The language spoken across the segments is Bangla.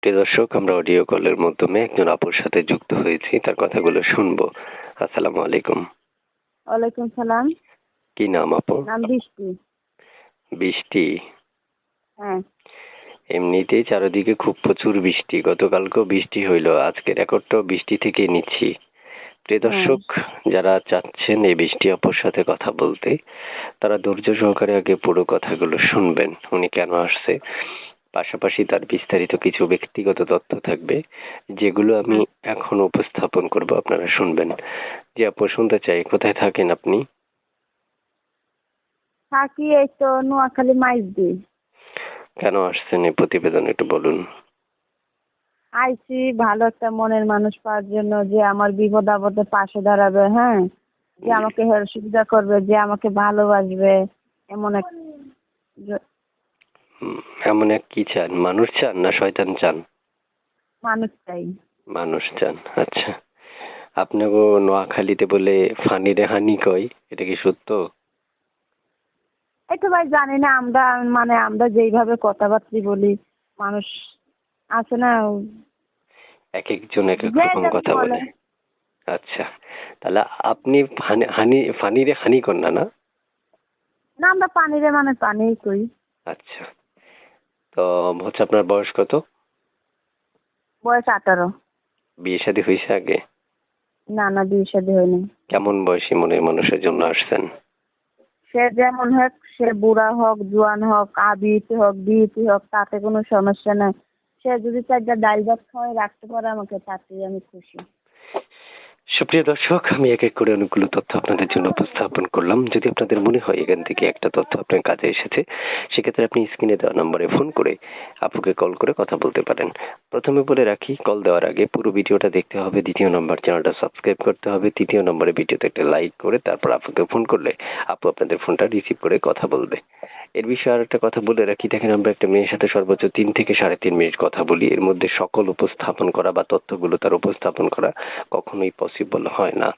প্রিয় দর্শক, আমরা অডিও কলের মাধ্যমে একজন আপুর সাথে যুক্ত হয়েছি, তার কথাগুলো শুনবো। আসসালামু আলাইকুম। ওয়ালাইকুম সালাম। কি নাম আপু? নাম বৃষ্টি। বৃষ্টি? হ্যাঁ। এমনিতেই চারিদিকে খুব প্রচুর বৃষ্টি, গতকালকেও বৃষ্টি হইলো, আজকে রেকর্ডটাও বৃষ্টি থেকে নিচ্ছি। প্রিয় দর্শক, যারা চাচ্ছেন এই বৃষ্টি আপুর সাথে কথা বলতে, তারা ধৈর্য সহকারে আগে পুরো কথাগুলো শুনবেন, উনি কেন আসছে। পাশাপাশি তার বিস্তারিত কিছু ব্যক্তিগত তথ্য থাকবে, যেগুলো আমি এখন উপস্থাপন করব, আপনারা শুনবেন। যে আপু, শুনতে চাই, কোথায় থাকেন আপনি? থাকি এই তো নোয়াখালী মাইজদি। কেন আসছেন এই প্রতিবেদন একটু বলুন। আইছি ভালো একটা মনের মানুষ পাওয়ার জন্য, যে আমার বিপদ আপদে পাশে দাঁড়াবে, হ্যাঁ, যে আমাকে হেল্প সুবিধা করবে, যে আমাকে ভালোবাসবে, এমন এক এমন এক কি চান? মানুষ চান না শয়তান চান? মানুষ চাই। মানুষ চান, আচ্ছা। আপনাকে নোয়াখালীতে বলে ফানিরে হানি কয়, এটা কি সত্য? এই তো ভাই জানি না, আমরা যেইভাবে কথাবার্তা বলি, মানুষ আছে না, এক একজন এক এক যে রকম যাকে কথা বলে। বলে। আচ্ছা, তাহলে আপনি ফানিরে হানি কর না? না, না, আমরা পানিরে পানিই কই। আচ্ছা। তো হচ্ছে, আপনার বয়স কত? বয়স 18। বিয়ে শাদী হয়েছে আগে? না না, বিয়ে শাদী হয়নি। কেমন বয়সী মনের মানুষের জন্য আসছেন? সে যেমন হোক, সে বুড়া হোক, জোয়ান হোক, আবিতে হোক, বিয়েতে হোক, তাতে কোনো সমস্যা নাই। সে যদি চারটা ডাল ভাত খাওয়াই রাখতে পারে আমাকে, তাতেই আমি খুশি। সুপ্রিয় দর্শক, আমি এক এক করে অনেকগুলো তথ্য আপনাদের জন্য উপস্থাপন করলাম। যদি আপনাদের মনে হয় এখান থেকে একটা তথ্য আপনার কাজে এসেছে, সেক্ষেত্রে আপনি স্ক্রিনে দেওয়া নম্বরে ফোন করে আপুকে কল করে কথা বলতে পারেন। প্রথমে বলে রাখি, কল দেওয়ার আগে পুরো ভিডিওটা দেখতে হবে, দ্বিতীয় নম্বর চ্যানেলটা সাবস্ক্রাইব করতে হবে, তৃতীয় নম্বরে ভিডিওতে একটা লাইক করে তারপর আপুকে ফোন করলে আপু আপনাদের ফোনটা রিসিভ করে কথা বলবে। এর বিষয়ে আর একটা কথা বলে রাখি, দেখেন, আমরা একটা মেয়ের সাথে সর্বোচ্চ 3 থেকে 3.5 মিনিট কথা বলি। এর মধ্যে সকল উপস্থাপন করা বা তথ্যগুলো তার উপস্থাপন করা কখনোই পসিবল হয় না।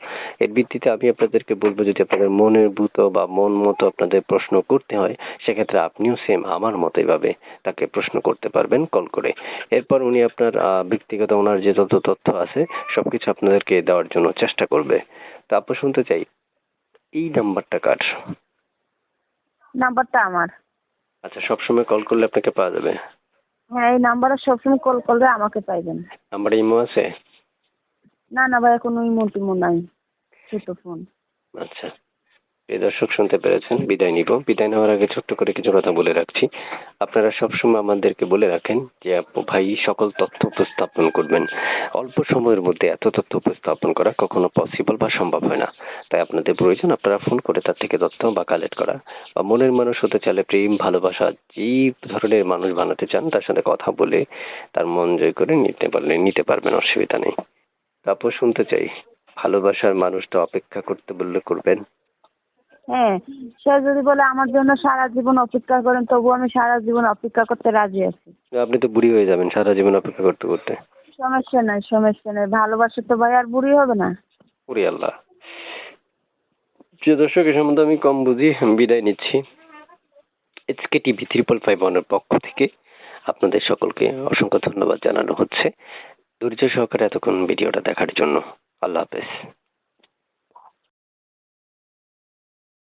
এর ভিত্তিতে আমি আপনাদেরকে বলবো, যদি আপনাদের মনের ভূত বা মন মতো আপনাদের প্রশ্ন করতে হয়, সেক্ষেত্রে আপনিও সেম আমার মতো এভাবে তাকে প্রশ্ন করতে পারবেন কল করে। এরপর উনি আপনার ব্যক্তিগত ওনার যে যত তথ্য আছে সবকিছু আপনাদেরকে দেওয়ার জন্য চেষ্টা করবে। তো আপু, শুনতে চাই, এই নাম্বারটা কার? নাম্বারটা আমার। আচ্ছা, সবসময় কল করলে আপনাকে পাওয়া যাবে? হ্যাঁ, এই নাম্বারে সবসময় কল করলে আমাকে পাইবেন। নাম্বারে ইমো আছে? না না ভাই, কোনো ইমো নাই, ছোট ফোন। আচ্ছা, এই দর্শক শুনতে পেরেছেন। বিদায় নিব। বিদায় নেওয়ার আগে ছোট্ট করে কিছু কথা বলে রাখছি। আপনারা সবসময় আমাদেরকে বলে রাখেন যে আপু ভাই সকল তথ্য উপস্থাপন করবেন। অল্প সময়ের মধ্যে এত তথ্য উপস্থাপন করা কখনো পসিবল বা সম্ভব হয় না। তাই আপনাদের প্রয়োজন আপনারা ফোন করে তার থেকে তথ্য বা কালেক্ট করা, বা মনের মানুষ হতে চাইলে, প্রেম ভালোবাসা যেই ধরনের মানুষ বানাতে চান তার সাথে কথা বলে তার মন জয় করে নিতে পারবেন, অসুবিধা নেই। তারপর শুনতে চাই, ভালোবাসার মানুষটা অপেক্ষা করতে বললে করবেন? হ্যাঁ, সে যদি বলে আমার জন্য সারা জীবন অপেক্ষা করেন, তবু আমি সারা জীবন অপেক্ষা করতে রাজি আছি। আপনি তো বুড়ি হয়ে যাবেন সারা জীবন অপেক্ষা করতে করতে। সমস্যা নাই, সমস্যা নাই, ভালোবাসা তো ভাই আর বুড়ি হবে না। ওরে আল্লাহ। প্রিয় দর্শক, এ সম্বন্ধে আমি কম বুঝি, বিদায় নিচ্ছি। এসকে টিভি 555 এর পক্ষ থেকে আপনাদের সকলকে অসংখ্য ধন্যবাদ জানানো হচ্ছে ধৈর্য সহকারে এতক্ষণ ভিডিওটা দেখার জন্য। আল্লাহ হাফেজ।